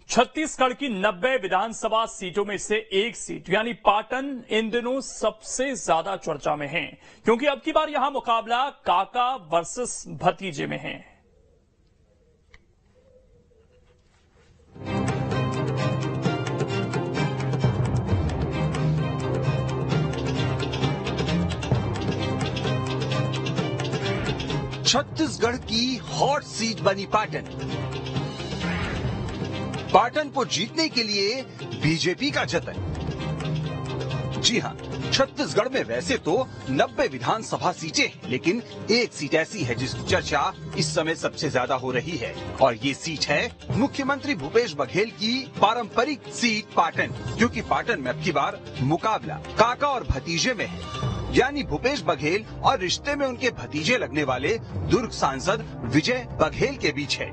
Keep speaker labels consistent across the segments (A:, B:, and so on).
A: छत्तीसगढ़ की 90 विधानसभा सीटों में से एक सीट यानी पाटन इन दिनों सबसे ज्यादा चर्चा में है, क्योंकि अब की बार यहां मुकाबला काका वर्सेस भतीजे में है।
B: छत्तीसगढ़ की हॉट सीट बनी पाटन। पाटन को जीतने के लिए बीजेपी का जतन। जी हां, छत्तीसगढ़ में वैसे तो 90 विधानसभा सीटें हैं, लेकिन एक सीट ऐसी है जिसकी चर्चा इस समय सबसे ज्यादा हो रही है, और ये सीट है मुख्यमंत्री भूपेश बघेल की पारंपरिक सीट पाटन। क्योंकि पाटन में अब की बार मुकाबला काका और भतीजे में है, यानी भूपेश बघेल और रिश्ते में उनके भतीजे लगने वाले दुर्ग सांसद विजय बघेल के बीच है।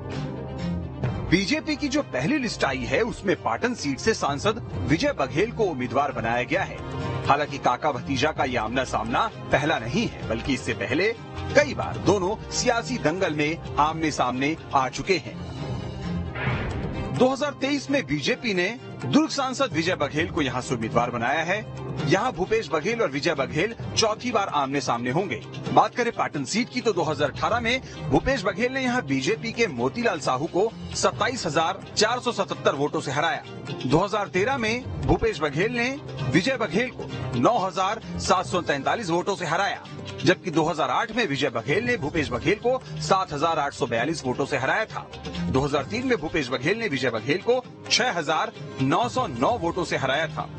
B: बीजेपी की जो पहली लिस्ट आई है उसमें पाटन सीट से सांसद विजय बघेल को उम्मीदवार बनाया गया है। हालांकि काका भतीजा का ये आमना सामना पहला नहीं है, बल्कि इससे पहले कई बार दोनों सियासी दंगल में आमने सामने आ चुके हैं। 2023 में बीजेपी ने दुर्ग सांसद विजय बघेल को यहां से उम्मीदवार बनाया है। यहां भूपेश बघेल और विजय बघेल चौथी बार आमने सामने होंगे। बात करें पाटन सीट की तो 2018 में भूपेश बघेल ने यहां बीजेपी के मोतीलाल साहू को 27,477 वोटों से हराया। 2013 में भूपेश बघेल ने विजय बघेल को 9,743 वोटों से हराया, जबकि 2008 में विजय बघेल ने भूपेश बघेल को 7,842 वोटों से हराया था। 2003 में भूपेश बघेल ने विजय बघेल को 6,909 वोटों से हराया था।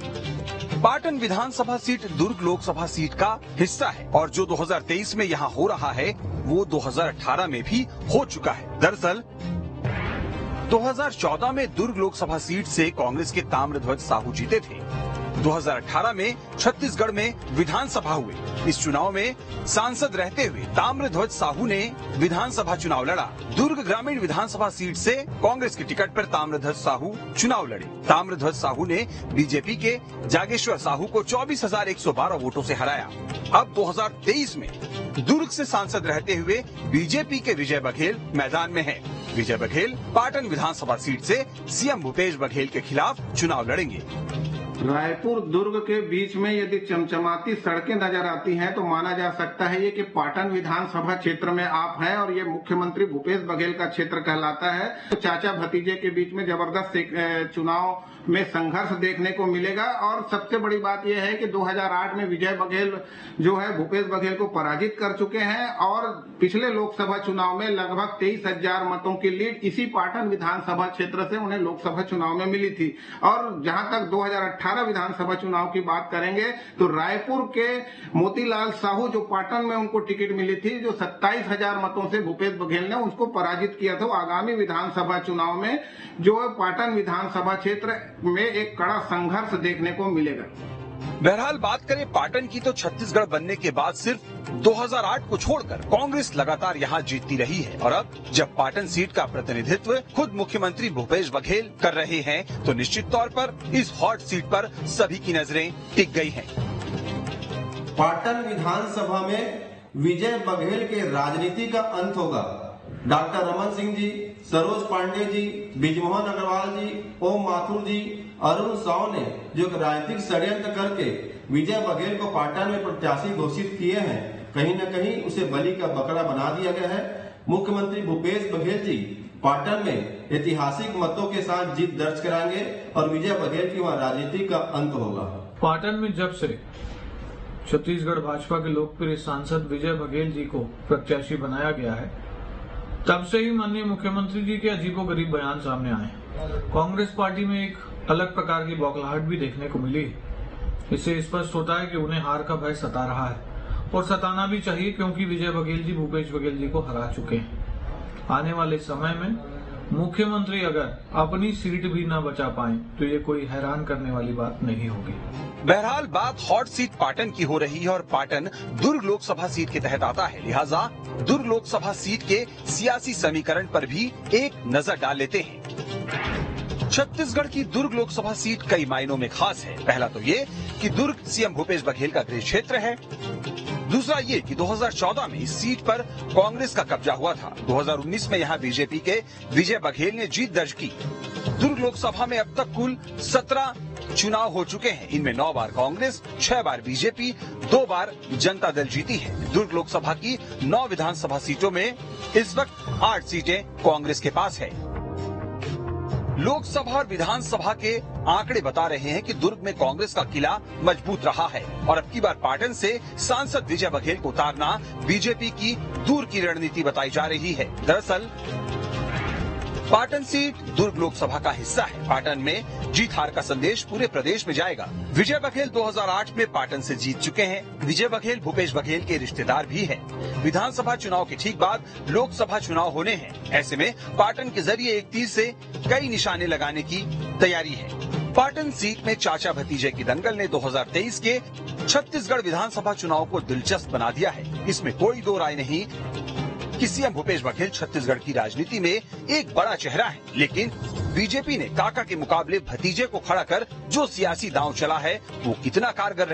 B: पाटन विधानसभा सीट दुर्ग लोकसभा सीट का हिस्सा है, और जो 2023 में यहाँ हो रहा है वो 2018 में भी हो चुका है। दरअसल 2014 में दुर्ग लोकसभा सीट से कांग्रेस के ताम्रध्वज साहू जीते थे। 2018 में छत्तीसगढ़ में विधानसभा हुए। इस चुनाव में सांसद रहते हुए ताम्रध्वज साहू ने विधानसभा चुनाव लड़ा। दुर्ग ग्रामीण विधानसभा सीट से कांग्रेस की टिकट पर ताम्रध्वज साहू चुनाव लड़े। ताम्रध्वज साहू ने बीजेपी के जागेश्वर साहू को 24,112 वोटों से हराया। अब 2023 में दुर्ग से सांसद रहते हुए बीजेपी के विजय बघेल मैदान में है। विजय बघेल पाटन विधानसभा सीट से सीएम भूपेश बघेल के खिलाफ चुनाव लड़ेंगे।
C: रायपुर दुर्ग के बीच में यदि चमचमाती सड़कें नजर आती हैं तो माना जा सकता है ये कि पाटन विधानसभा क्षेत्र में आप हैं, और ये मुख्यमंत्री भूपेश बघेल का क्षेत्र कहलाता है। तो चाचा भतीजे के बीच में जबरदस्त चुनाव में संघर्ष देखने को मिलेगा। और सबसे बड़ी बात यह है कि 2008 में विजय बघेल जो है भूपेश बघेल को पराजित कर चुके हैं, और पिछले लोकसभा चुनाव में लगभग 23,000 मतों की लीड इसी पाटन विधानसभा क्षेत्र से उन्हें लोकसभा चुनाव में मिली थी। और जहां तक 2018 विधानसभा चुनाव की बात करेंगे तो रायपुर के मोतीलाल साहू जो पाटन में उनको टिकट मिली थी, जो 27,000 मतों से भूपेश बघेल ने उसको पराजित किया था। आगामी विधानसभा चुनाव में जो पाटन विधानसभा क्षेत्र में एक कड़ा संघर्ष देखने को मिलेगा।
B: बहरहाल बात करें पाटन की तो छत्तीसगढ़ बनने के बाद सिर्फ 2008 को छोड़कर कांग्रेस लगातार यहां जीतती रही है, और अब जब पाटन सीट का प्रतिनिधित्व खुद मुख्यमंत्री भूपेश बघेल कर रहे हैं तो निश्चित तौर पर इस हॉट सीट पर सभी की नजरें टिक गई हैं।
D: पाटन विधानसभा में विजय बघेल के राजनीति का अंत होगा। डॉक्टर रमन सिंह जी, सरोज पांडे जी, बिजमोहन अग्रवाल जी, ओम माथुर जी, अरुण साव ने जो राजनीतिक षड्यंत्र करके विजय बघेल को पाटन में प्रत्याशी घोषित किए हैं, कहीं न कहीं उसे बलि का बकरा बना दिया गया है। मुख्यमंत्री भूपेश बघेल जी पाटन में ऐतिहासिक मतों के साथ जीत दर्ज कराएंगे और विजय बघेल की वहां राजनीति का अंत होगा।
E: पाटन में जब से छत्तीसगढ़ भाजपा के लोकप्रिय सांसद विजय बघेल जी को प्रत्याशी बनाया गया है, तब से ही माननीय मुख्यमंत्री जी के अजीबोगरीब बयान सामने आए। कांग्रेस पार्टी में एक अलग प्रकार की बौखलाहट भी देखने को मिली। इससे स्पष्ट होता है कि उन्हें हार का भय सता रहा है, और सताना भी चाहिए, क्योंकि विजय बघेल जी भूपेश बघेल जी को हरा चुके हैं। आने वाले समय में मुख्यमंत्री अगर अपनी सीट भी न बचा पाए तो ये कोई हैरान करने वाली बात नहीं होगी।
B: बहरहाल बात हॉट सीट पाटन की हो रही है, और पाटन दुर्ग लोकसभा सीट के तहत आता है, लिहाजा दुर्ग लोकसभा सीट के सियासी समीकरण पर भी एक नजर डाल लेते हैं। छत्तीसगढ़ की दुर्ग लोकसभा सीट कई मायनों में खास है। पहला तो ये कि दुर्ग सीएम भूपेश बघेल का गृह क्षेत्र है। दूसरा ये कि 2014 में इस सीट पर कांग्रेस का कब्जा हुआ था। 2019 में यहां बीजेपी के विजय बघेल ने जीत दर्ज की। दुर्ग लोकसभा में अब तक कुल 17 चुनाव हो चुके हैं। इनमें 9 बार कांग्रेस, 6 बार बीजेपी, 2 बार जनता दल जीती है। दुर्ग लोकसभा की 9 विधानसभा सीटों में इस वक्त 8 सीटें कांग्रेस के पास है। लोकसभा और विधानसभा के आंकड़े बता रहे हैं कि दुर्ग में कांग्रेस का किला मजबूत रहा है और अब की बार पाटन से सांसद विजय बघेल को उतारना बीजेपी की दूर की रणनीति बताई जा रही है। दरअसल पाटन सीट दुर्ग लोकसभा का हिस्सा है। पाटन में जीत हार का संदेश पूरे प्रदेश में जाएगा। विजय बघेल 2008 में पाटन से जीत चुके हैं। विजय बघेल भूपेश बघेल के रिश्तेदार भी हैं। विधानसभा चुनाव के ठीक बाद लोकसभा चुनाव होने हैं। ऐसे में पाटन के जरिए एक तीर से कई निशाने लगाने की तैयारी है। पाटन सीट में चाचा भतीजे की दंगल ने 2023 के छत्तीसगढ़ विधानसभा चुनाव को दिलचस्प बना दिया है। इसमें कोई दो राय नहीं कि सीएम भूपेश बघेल छत्तीसगढ़ की राजनीति में एक बड़ा चेहरा है, लेकिन बीजेपी ने काका के मुकाबले भतीजे को खड़ा कर जो सियासी दांव चला है वो कितना कारगर